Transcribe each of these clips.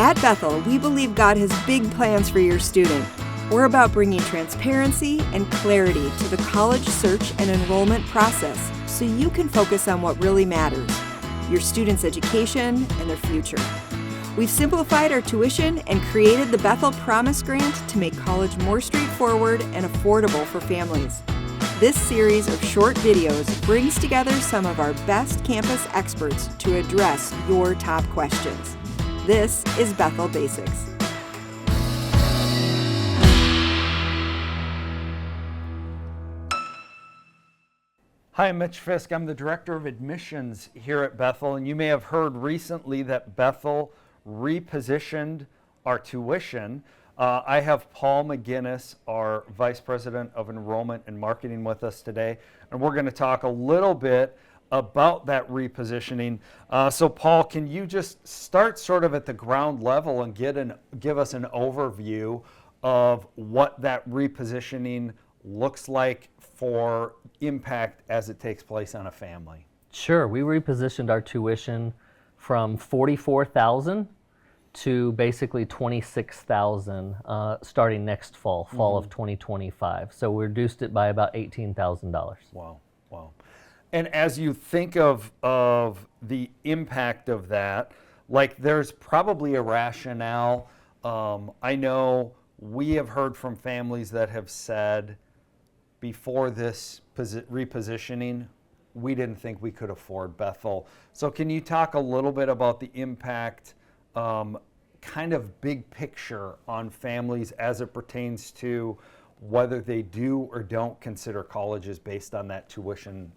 At Bethel, we believe God has big plans for your student. We're about bringing transparency and clarity to the college search and enrollment process so you can focus on what really matters, your student's education and their future. We've simplified our tuition and created the Bethel Promise Grant to make college more straightforward and affordable for families. This series of short videos brings together some of our best campus experts to address your top questions. This is Bethel Basics. Hi, I'm Mitch Fisk. I'm the Director of Admissions here at Bethel, and you may have heard recently that Bethel repositioned our tuition. I have Paul McGinnis, our Vice President of Enrollment and Marketing, with us today, and we're going to talk a little bit about that repositioning. So Paul, can you just start sort of at the ground level and give us an overview of what that repositioning looks like for impact as it takes place on a family? Sure. We repositioned our tuition from $44,000 to basically $26,000 starting next fall of 2025. So we reduced it by about $18,000. Wow. And as you think of the impact of that, like there's probably a rationale. I know we have heard from families that have said before this repositioning, we didn't think we could afford Bethel. So can you talk a little bit about the impact, kind of big picture on families as it pertains to whether they do or don't consider colleges based on that tuition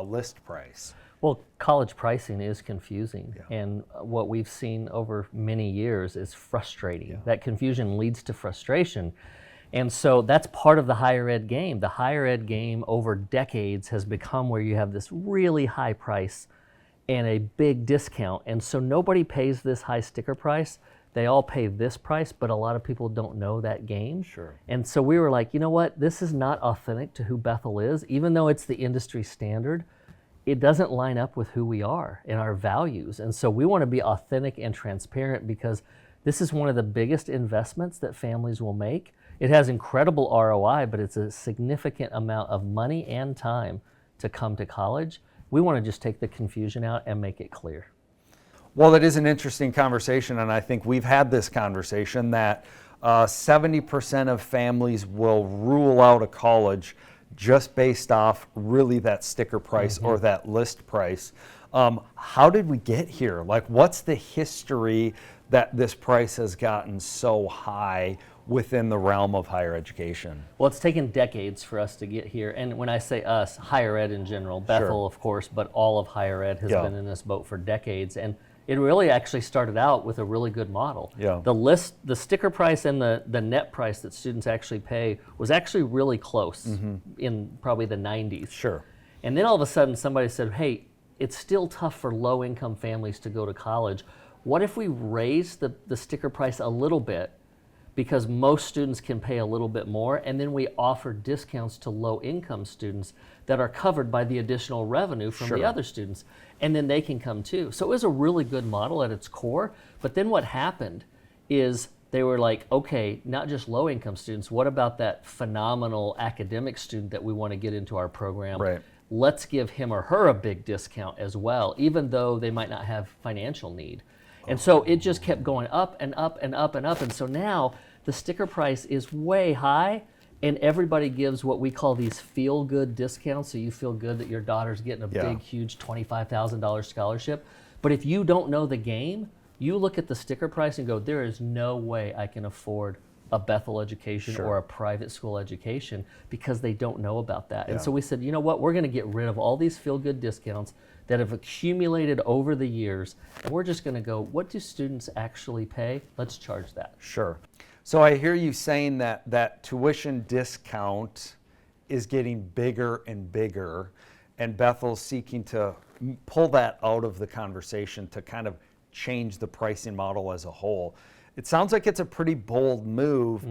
list price? Well, college pricing is confusing, and what we've seen over many years is frustrating. That confusion leads to frustration, and so that's part of the higher ed game. The higher ed game over decades has become where you have this really high price and a big discount, and so nobody pays this high sticker price. They all pay this price, but a lot of people don't know that game. Sure. And so we were like, you know what? This is not authentic to who Bethel is. Even though it's the industry standard, it doesn't line up with who we are and our values. And so we want to be authentic and transparent because this is one of the biggest investments that families will make. It has incredible ROI, but it's a significant amount of money and time to come to college. We want to just take the confusion out and make it clear. Well, it is an interesting conversation, and I think we've had this conversation that 70% of families will rule out a college just based off really that sticker price or that list price. How did we get here? Like, what's the history that this price has gotten so high within the realm of higher education? Well, it's taken decades for us to get here. And when I say us, higher ed in general, Bethel, of course, but all of higher ed has been in this boat for decades. And it really actually started out with a really good model. The sticker price and the net price that students actually pay was actually really close in probably the 90s. Sure. And then all of a sudden somebody said, hey, it's still tough for low income families to go to college. What if we raise the sticker price a little bit, because most students can pay a little bit more, and then we offer discounts to low-income students that are covered by the additional revenue from the other students, and then they can come too. So it was a really good model at its core, but then what happened is they were like, okay, not just low-income students, what about that phenomenal academic student that we want to get into our program? Right. Let's give him or her a big discount as well, even though they might not have financial need. And so it just kept going up and up and up and up, and so now the sticker price is way high, and everybody gives what we call these feel-good discounts, so you feel good that your daughter's getting a big, huge $25,000 scholarship. But if you don't know the game, you look at the sticker price and go, there is no way I can afford a Bethel education or a private school education, because they don't know about that. And so we said, you know what, we're going to get rid of all these feel-good discounts that have accumulated over the years, and we're just going to go, what do students actually pay? Let's charge that. Sure. So I hear you saying that tuition discount is getting bigger and bigger, and Bethel's seeking to pull that out of the conversation to kind of change the pricing model as a whole. It sounds like it's a pretty bold move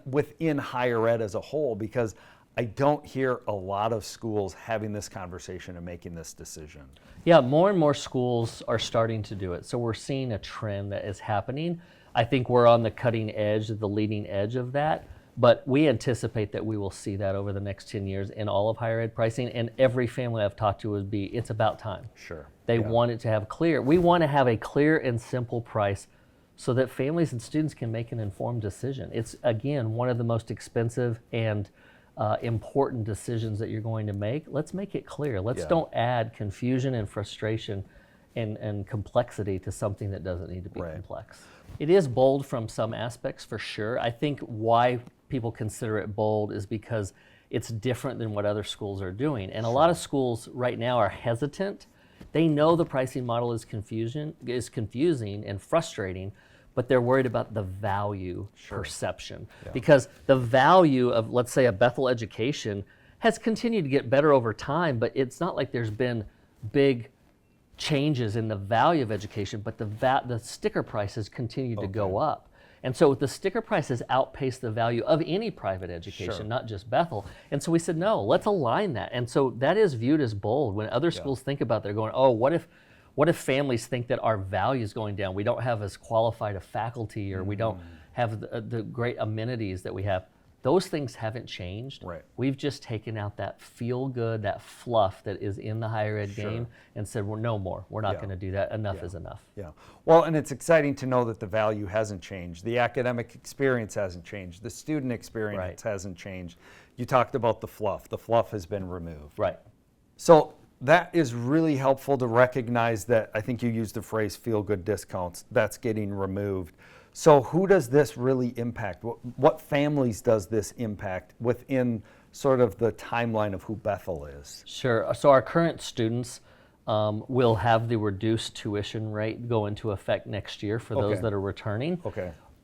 within higher ed as a whole, because I don't hear a lot of schools having this conversation and making this decision. Yeah, more and more schools are starting to do it. So we're seeing a trend that is happening. I think we're on the cutting edge, the leading edge of that. But we anticipate that we will see that over the next 10 years in all of higher ed pricing. And every family I've talked to would be, it's about time. Sure. They want it to have clear. We want to have a clear and simple price so that families and students can make an informed decision. It's, again, one of the most expensive and important decisions that you're going to make. Let's make it clear. Let's don't add confusion and frustration and complexity to something that doesn't need to be complex. It is bold from some aspects, for sure. I think why people consider it bold is because it's different than what other schools are doing. And a lot of schools right now are hesitant. They know the pricing model is confusing and frustrating, but they're worried about the value perception. Because the value of, let's say, a Bethel education has continued to get better over time, but it's not like there's been big changes in the value of education, but the sticker prices continue to go up. And so the sticker prices outpace the value of any private education, not just Bethel. And so we said, no, let's align that. And so that is viewed as bold. When other schools think about it, they're going, oh, what if families think that our value is going down? We don't have as qualified a faculty, or we don't have the great amenities that we have. Those things haven't changed. We've just taken out that feel good, that fluff that is in the higher ed game and said, well, no more. We're not going to do that. Enough is enough. Well, and it's exciting to know that the value hasn't changed. The academic experience hasn't changed. The student experience hasn't changed. You talked about the fluff. The fluff has been removed. So that is really helpful to recognize that. I think you used the phrase feel good discounts. That's getting removed. So who does this really impact? What families does this impact within sort of the timeline of who Bethel is? Sure. So our current students will have the reduced tuition rate go into effect next year for those that are returning.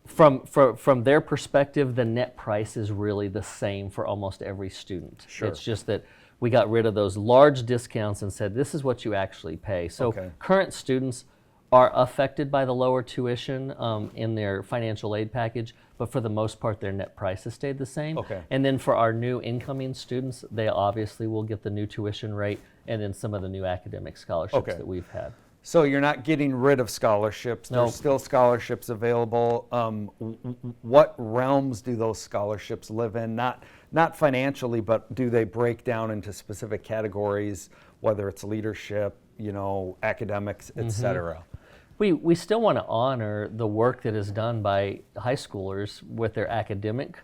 From their perspective, the net price is really the same for almost every student. It's just that we got rid of those large discounts and said, this is what you actually pay. So current students are affected by the lower tuition in their financial aid package, but for the most part, their net price has stayed the same. And then for our new incoming students, they obviously will get the new tuition rate and then some of the new academic scholarships that we've had. So you're not getting rid of scholarships. There's still scholarships available. What realms do those scholarships live in? Not financially, but do they break down into specific categories, whether it's leadership, academics, et cetera? We still want to honor the work that is done by high schoolers with their academic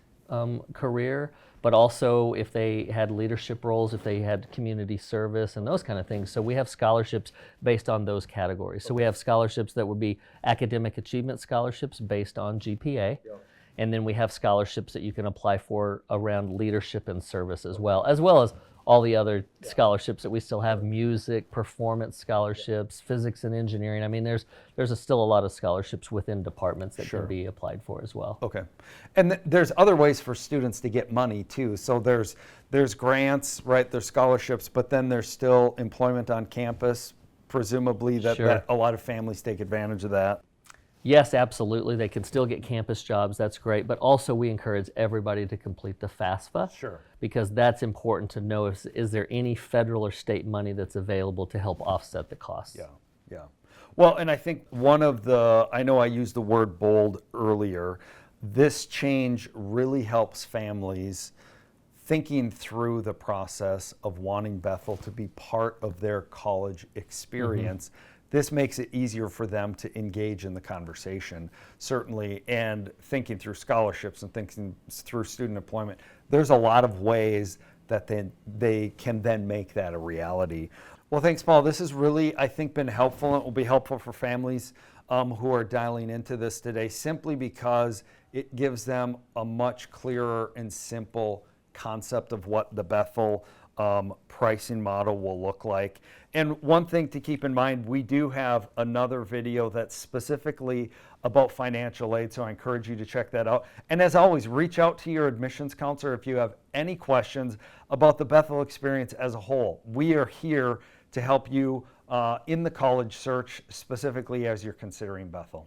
career, but also if they had leadership roles, if they had community service and those kind of things. So we have scholarships based on those categories. So we have scholarships that would be academic achievement scholarships based on GPA. And then we have scholarships that you can apply for around leadership and service as well as all the other scholarships that we still have: music, performance scholarships, physics and engineering. I mean, there's still a lot of scholarships within departments that can be applied for as well. And there's other ways for students to get money too. So there's grants, right? There's scholarships, but then there's still employment on campus, presumably that a lot of families take advantage of that. Yes, absolutely. They can still get campus jobs. That's great. But also we encourage everybody to complete the FAFSA. Because that's important to know, is there any federal or state money that's available to help offset the costs? Well, and I think I know I used the word bold earlier. This change really helps families thinking through the process of wanting Bethel to be part of their college experience. This makes it easier for them to engage in the conversation, certainly, and thinking through scholarships and thinking through student employment. There's a lot of ways that they can then make that a reality. Well, thanks, Paul. This has really, I think, been helpful, and it will be helpful for families who are dialing into this today, simply because it gives them a much clearer and simple concept of what the Bethel pricing model will look like. And one thing to keep in mind, we do have another video that's specifically about financial aid, so I encourage you to check that out. And as always, reach out to your admissions counselor if you have any questions about the Bethel experience as a whole. We are here to help you in the college search, specifically as you're considering Bethel.